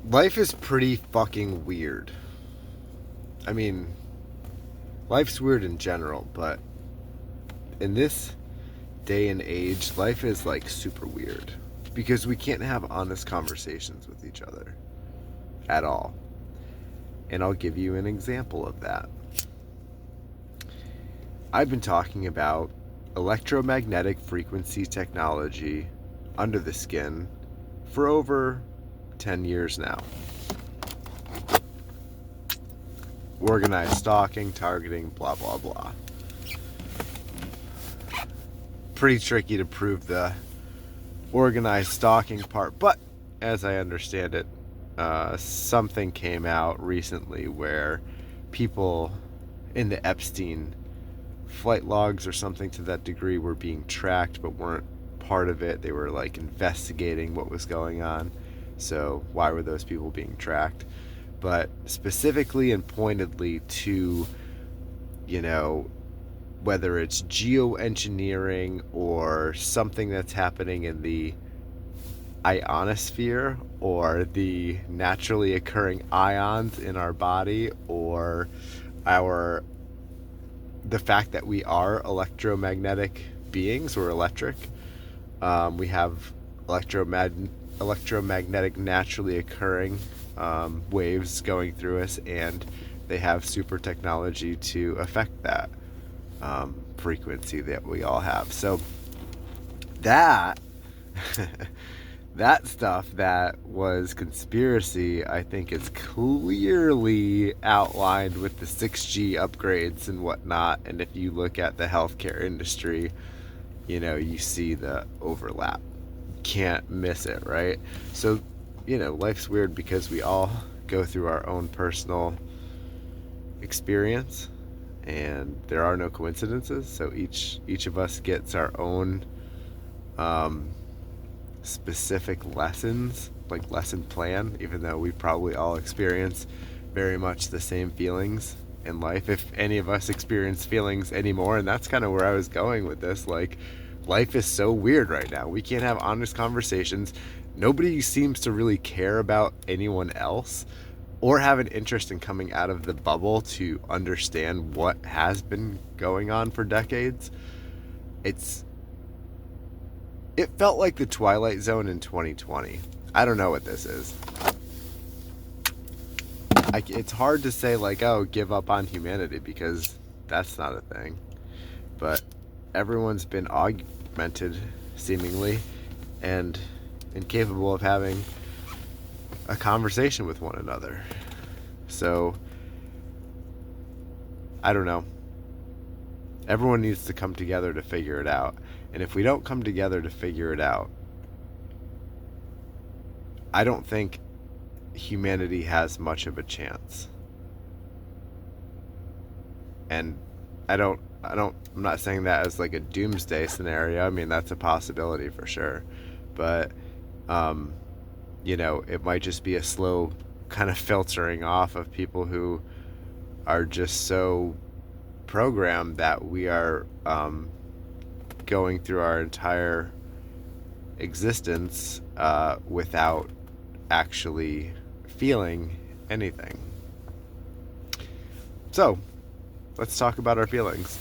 Life is pretty fucking weird. I mean, life's weird in general, but in this day and age, life is like super weird because we can't have honest conversations with each other at all. And I'll give you an example of that. I've been talking about electromagnetic frequency technology under the skin for over 10 years now. Organized stalking, targeting, blah, blah, blah. Pretty tricky to prove the organized stalking part, but as I understand it, something came out recently where people in the Epstein flight logs or something to that degree were being tracked but weren't part of it. They were like investigating what was going on. So why were those people being tracked? But specifically and pointedly to, you know, whether it's geoengineering or something that's happening in the ionosphere or the naturally occurring ions in our body or our the fact that we are electromagnetic beings. We're electric. We have electromagnetic naturally occurring waves going through us, and they have super technology to affect that frequency that we all have. So that that stuff that was conspiracy, I think, is clearly outlined with the 6G upgrades and whatnot. And if you look at the healthcare industry, you see the overlap. Can't miss it, right? So, life's weird because we all go through our own personal experience, and there are no coincidences. So each of us gets our own specific lessons, like lesson plan, even though we probably all experience very much the same feelings in life, if any of us experience feelings anymore. And that's kind of where I was going with this. Like, life is so weird right now. We can't have honest conversations. Nobody seems to really care about anyone else or have an interest in coming out of the bubble to understand what has been going on for decades. It's it felt like the Twilight Zone in 2020. I don't know what this is. It's hard to say, like, oh, give up on humanity, because that's not a thing. But everyone's been augmented, seemingly, and incapable of having a conversation with one another. So, I don't know. Everyone needs to come together to figure it out. And if we don't come together to figure it out, I don't think humanity has much of a chance. And I'm not saying that as like a doomsday scenario. I mean, that's a possibility for sure. But it might just be a slow kind of filtering off of people who are just so programmed that we are going through our entire existence without actually feeling anything. So, let's talk about our feelings.